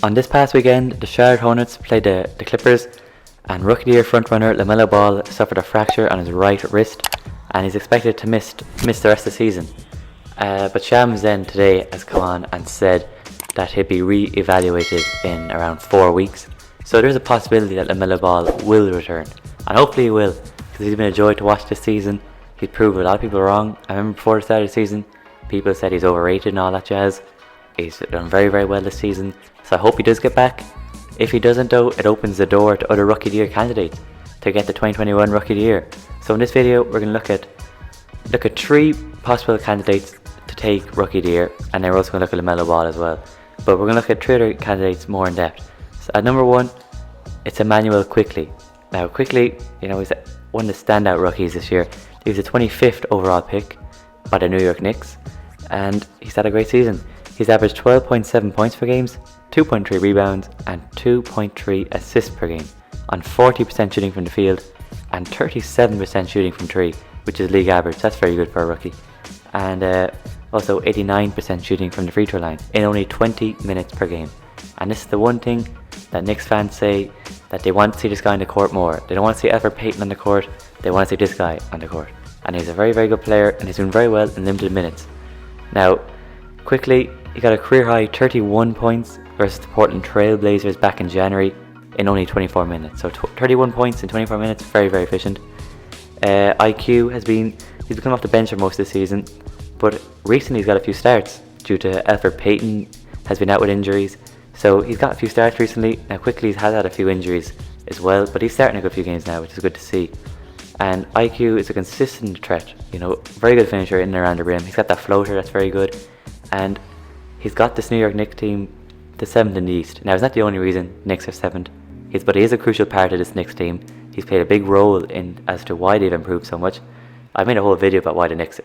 On this past weekend, the Charlotte Hornets played the Clippers, and Rookie of the Year frontrunner Lamelo Ball suffered a fracture on his right wrist, and he's expected to miss the rest of the season. But Shams then today has come on and said that he'll be re-evaluated in around 4 weeks. So there's a possibility that Lamelo Ball will return, and hopefully he will, because he's been a joy to watch this season. He's proved a lot of people wrong. I remember before the start of the season, people said he's overrated and all that jazz. He's done very, very well this season, so I hope he does get back. If he doesn't though, it opens the door to other Rookie of the Year candidates to get the 2021 Rookie of the Year. So in this video, we're going to look at 3 possible candidates to take Rookie of the Year, and then we're also going to look at LaMelo Ball as well. But we're going to look at 3 other candidates more in depth. So at number 1, it's Immanuel Quickley. Now Quickley, he's one of the standout rookies this year. He was the 25th overall pick by the New York Knicks, and he's had a great season. He's averaged 12.7 points per game, 2.3 rebounds, and 2.3 assists per game, on 40% shooting from the field and 37% shooting from 3, which is league average. That's very good for a rookie. And also 89% shooting from the free throw line in only 20 minutes per game. And this is the one thing that Knicks fans say, that they want to see this guy on the court more. They don't want to see Elfrid Payton on the court, they want to see this guy on the court. And he's a very, very good player, and he's doing very well in limited minutes. Now, Quickly, he got a career high 31 points versus the Portland Trail Blazers back in January in only 24 minutes. So 31 points in 24 minutes, very, very efficient. He's become off the bench for most of the season, but recently he's got a few starts due to Elfrid Payton has been out with injuries. So he's got a few starts recently. Now Quickly has had a few injuries as well, but he's starting a good few games now, which is good to see. And IQ is a consistent threat, very good finisher in and around the rim. He's got that floater that's very good, and he's got this New York Knicks team to 7th in the East. Now it's not the only reason Knicks are 7th, but he is a crucial part of this Knicks team. He's played a big role in as to why they've improved so much. I made a whole video about why the Knicks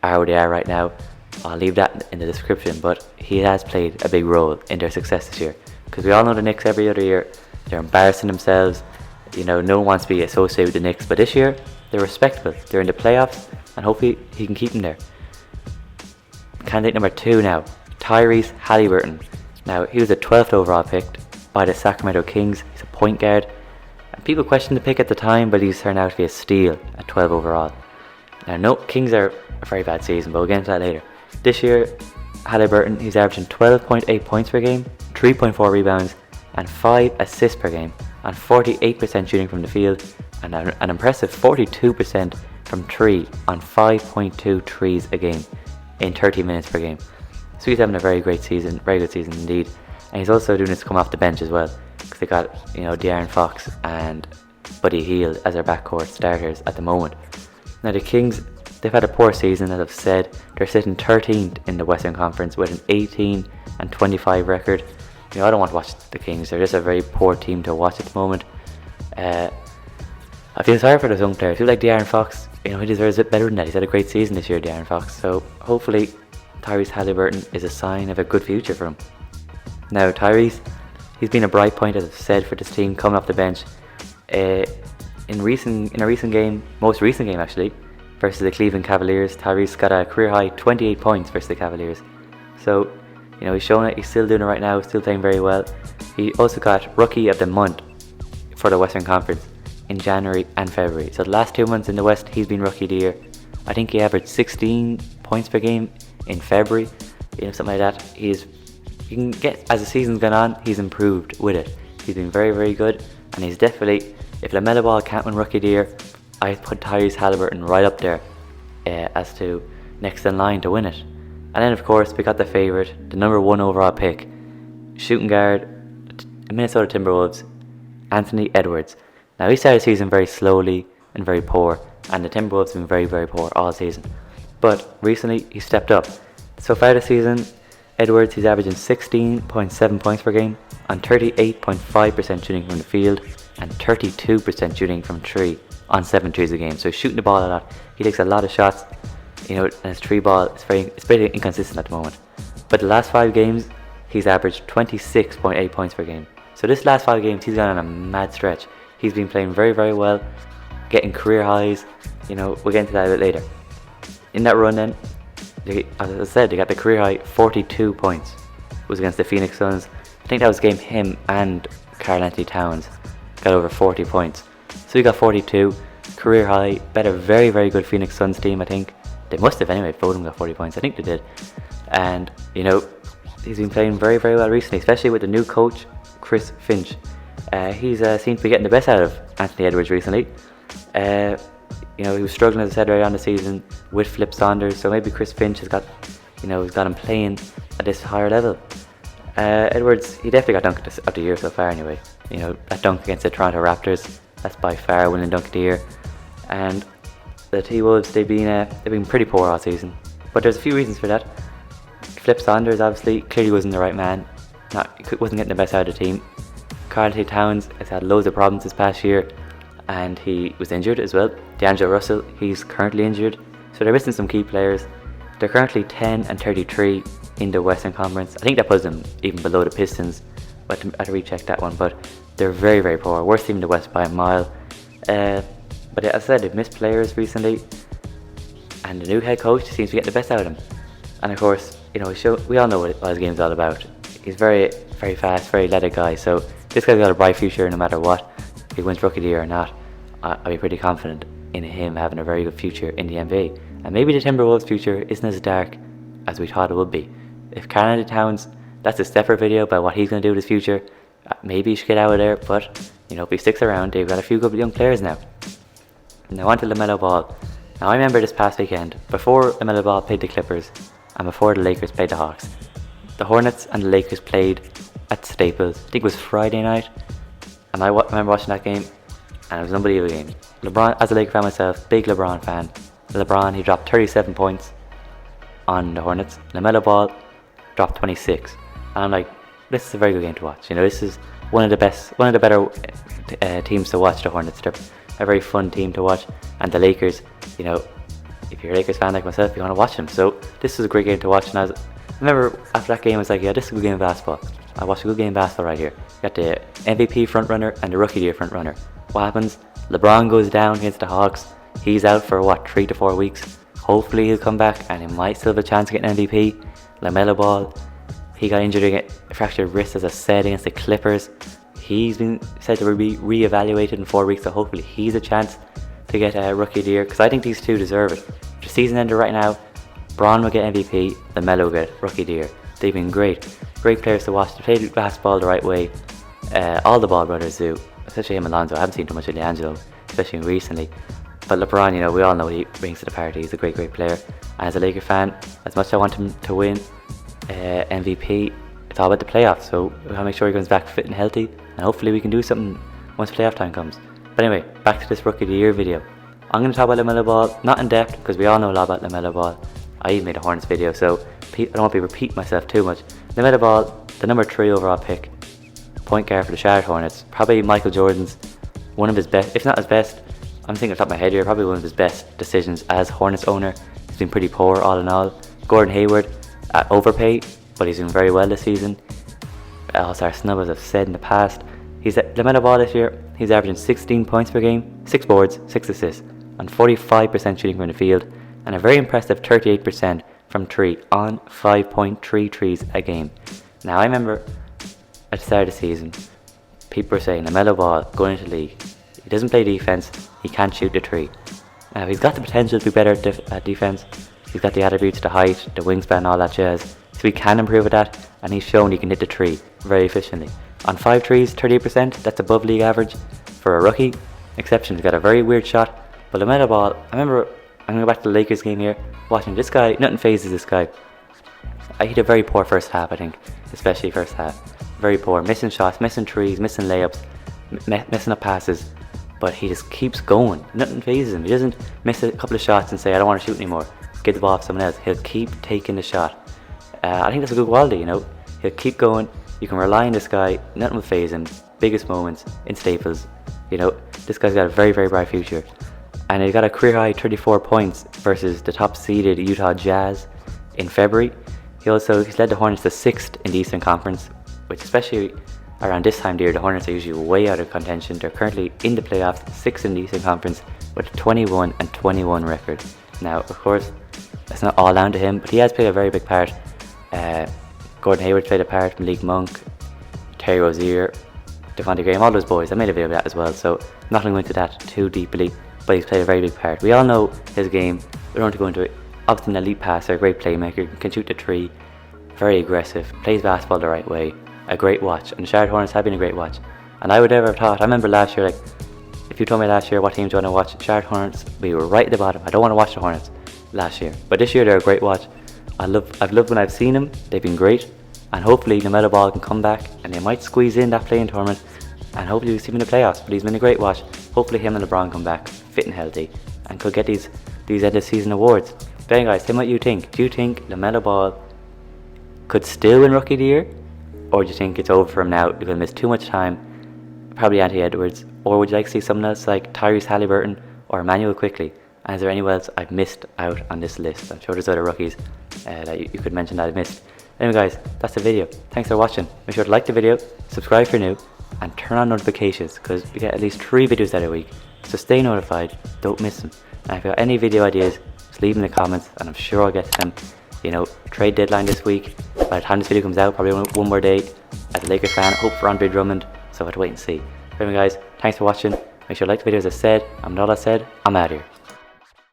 are where they are right now. I'll leave that in the description, but he has played a big role in their success this year. Because we all know the Knicks every other year, they're embarrassing themselves. No one wants to be associated with the Knicks, but this year they're respectable. They're in the playoffs, and hopefully he can keep them there. Candidate number 2 now, Tyrese Haliburton. Now he was the 12th overall pick by the Sacramento Kings. He's a point guard, and people questioned the pick at the time, but he's turned out to be a steal at 12 overall. Now no, Kings are a very bad season, but we'll get into that later. This year, Haliburton, he's averaging 12.8 points per game, 3.4 rebounds, and 5 assists per game, on 48% shooting from the field, and an impressive 42% from 3 on 5.2 threes a game in 30 minutes per game. So he's having a very great season, very good season indeed. And he's also doing this to come off the bench as well, because they got De'Aaron Fox and Buddy Hield as their backcourt starters at the moment. Now the Kings, they've had a poor season, as I've said. They're sitting 13th in the Western Conference with an 18-25 record. I don't want to watch the Kings. They're just a very poor team to watch at the moment. I feel sorry for those young players. Who like De'Aaron Fox, he deserves it better than that. He's had a great season this year, De'Aaron Fox. So hopefully Tyrese Haliburton is a sign of a good future for him. Now Tyrese, he's been a bright point, as I've said, for this team coming off the bench. In a recent game, most recent game actually, versus the Cleveland Cavaliers, Tyrese got a career high 28 points versus the Cavaliers. So he's shown it. He's still doing it right now. Still playing very well. He also got Rookie of the Month for the Western Conference in January and February. So the last 2 months in the West, he's been Rookie of the Year. I think he averaged 16 points per game in February, something like that. You can get, as the season's gone on, he's improved with it. He's been very, very good, and he's definitely, if LaMelo Ball can't win Rookie of the Year, I put Tyrese Haliburton right up there as to next in line to win it. And then of course we got the favourite, the number 1 overall pick, shooting guard, Minnesota Timberwolves, Anthony Edwards. Now he started the season very slowly and very poor, and the Timberwolves have been very, very poor all season. But recently he stepped up. So far this season, Edwards, he's averaging 16.7 points per game, on 38.5% shooting from the field, and 32% shooting from 3 on 7 threes a game. So he's shooting the ball a lot. He takes a lot of shots. And his 3 ball, it's pretty inconsistent at the moment. But the last 5 games, he's averaged 26.8 points per game. So this last 5 games, he's gone on a mad stretch. He's been playing very, very well, getting career highs. We'll get into that a bit later. In that run then, as I said, they got the career high 42 points. was against the Phoenix Suns. I think that was the game him and Karl-Anthony Towns got over 40 points. So he got 42, career high, bet a very, very good Phoenix Suns team, I think. They must have anyway, both of them got 40 points, I think they did. And, you know, he's been playing very, very well recently, especially with the new coach, Chris Finch. He's seemed to be getting the best out of Anthony Edwards recently. You know, he was struggling, as I said, right on the season with Flip Saunders, so maybe Chris Finch has got, you know, he's got him playing at this higher level. Edwards, he definitely got dunk of the year so far anyway. You know, that dunk against the Toronto Raptors, that's by far winning dunk of the year. And the T-Wolves, they've been pretty poor all season. But there's a few reasons for that. Flip Saunders obviously clearly wasn't the right man. Wasn't getting the best out of the team. Karl-Anthony Towns has had loads of problems this past year, and he was injured as well. D'Angelo Russell, he's currently injured, so they're missing some key players. They're currently 10 and 33 in the Western Conference. I think that puts them even below the Pistons, but I have to recheck that one. But they're very, very poor, worst team in the West by a mile. But as I said, they've missed players recently, and the new head coach seems to get the best out of them. And of course, you know, we all know what his game's all about. He's very, very fast, very athletic guy, so this guy's got a bright future no matter what. If he wins Rookie of the Year or not, I'll be pretty confident in him having a very good future in the NBA. And maybe the Timberwolves' future isn't as dark as we thought it would be. If Karl-Anthony Towns, that's a separate video about what he's going to do with his future, maybe he should get out of there, but you know, if he sticks around, they've got a few good young players now. Now on to LaMelo Ball. Now I remember this past weekend, before LaMelo Ball played the Clippers and before the Lakers played the Hawks, the Hornets and the Lakers played at Staples. I think it was Friday night, and I remember watching that game, and it was an unbelievable game. LeBron, as a Laker fan myself, big LeBron fan. LeBron, he dropped 37 points on the Hornets. LaMelo Ball dropped 26, and I'm like, this is a very good game to watch. You know, this is one of the better teams to watch. The Hornets, they're a very fun team to watch, and the Lakers, you know, if you're a Lakers fan like myself, you want to watch them. So this was a great game to watch, and I remember after that game, I was like, yeah, this is a good game of basketball. I watched a good game of basketball right here. You got the MVP frontrunner and the Rookie of the Year frontrunner. What happens? LeBron goes down against the Hawks. He's out for 3 to 4 weeks. Hopefully he'll come back and he might still have a chance of getting MVP. LaMelo Ball, he got injured again, fractured wrist, as I said, against the Clippers. He's been said to be re-evaluated in 4 weeks, so hopefully he's a chance to get a Rookie of the Year, because I think these two deserve it. If the season ended right now, Bron will get MVP, LaMelo will get Rookie of the Year. They've been great players to watch. They play basketball the right way. All the Ball brothers do, especially him and Lonzo. I haven't seen too much of D'Angelo, especially recently. But LeBron, you know, we all know what he brings to the party. He's a great player. And as a Laker fan, as much as I want him to win MVP, it's all about the playoffs. So we'll make sure he comes back fit and healthy, and hopefully we can do something once playoff time comes. But anyway, back to this Rookie of the Year video. I'm going to talk about LaMelo Ball, not in depth, because we all know a lot about LaMelo Ball. I even made a Hornets video, so I don't want to be repeating myself too much. LaMelo Ball, the number 3 overall pick, point guard for the Charlotte Hornets. Probably Michael Jordan's one of his best, if not his best, I'm thinking off the top of my head here, probably one of his best decisions as Hornets owner. He's been pretty poor all in all. Gordon Hayward, overpaid, but he's doing very well this season. All-star snub, as I've said in the past. He's at LaMelo Ball this year. He's averaging 16 points per game, 6 boards, 6 assists, and 45% shooting from the field, and a very impressive 38% from 3 on 5.3 threes a game. Now I remember at the start of the season, people were saying LaMelo Ball going into the league, he doesn't play defense, he can't shoot the 3. Now he's got the potential to be better at defense. He's got the attributes, the height, the wingspan, all that jazz. So he can improve at that, and he's shown he can hit the 3 very efficiently. On 5 threes, 38%, that's above league average for a rookie. Exception, he's got a very weird shot. But LaMelo Ball, I remember, I'm going to go back to the Lakers game here, watching this guy, nothing phases this guy. He had a very poor first half, I think, especially first half. Very poor, missing shots, missing threes, missing layups, messing up passes. But he just keeps going, nothing phases him. He doesn't miss a couple of shots and say, I don't want to shoot anymore, get the ball off someone else. He'll keep taking the shot. I think that's a good quality, you know. He'll keep going. You can rely on this guy. Nothing will phase him. Biggest moments in Staples. You know, this guy's got a very, very bright future. And he got a career high 34 points versus the top seeded Utah Jazz in February. He's led the Hornets to 6th in the Eastern Conference, which especially around this time of the year, the Hornets are usually way out of contention. They're currently in the playoffs, 6th in the Eastern Conference with a 21-21 record. Now, of course, that's not all down to him, but he has played a very big part Gordon Hayward played a part, Malik Monk, Terry Rozier, Devontae Graham, all those boys. I made a video of that as well, so I'm not going to go into that too deeply, but he's played a very big part. We all know his game. We don't want to go into it. Obviously an elite passer, great playmaker, can shoot the three, very aggressive, plays basketball the right way, a great watch, and the Charlotte Hornets have been a great watch. And I would never have thought, I remember last year, like, if you told me last year what teams do you want to watch, Charlotte Hornets, we were right at the bottom. I don't want to watch the Hornets last year, but this year they're a great watch. I've loved when I've seen them. They've been great, and hopefully Lamelo Ball can come back and they might squeeze in that play-in tournament, and hopefully we see him in the playoffs. But he's been a great watch. Hopefully him and LeBron come back fit and healthy and could get these end of season awards. But anyway, guys, tell me what you think. Do you think Lamelo Ball could still win Rookie of the Year, or do you think it's over for him now? He's going to miss too much time, probably Anthony Edwards, or would you like to see someone else like Tyrese Haliburton or Immanuel Quickley? And is there anyone else I've missed out on this list? I'm sure there's other rookies that you could mention that I've missed. Anyway guys, that's the video. Thanks for watching. Make sure to like the video, subscribe if you're new, and turn on notifications, because we get at least 3 videos that a week. So stay notified, don't miss them. And if you have any video ideas, just leave them in the comments and I'm sure I'll get to them. You know, trade deadline this week. By the time this video comes out, probably one more day. As a Lakers fan, hope for Andre Drummond, so I have to wait and see. Anyway guys, thanks for watching. Make sure to like the video as I said. And with all that said, I'm out of here.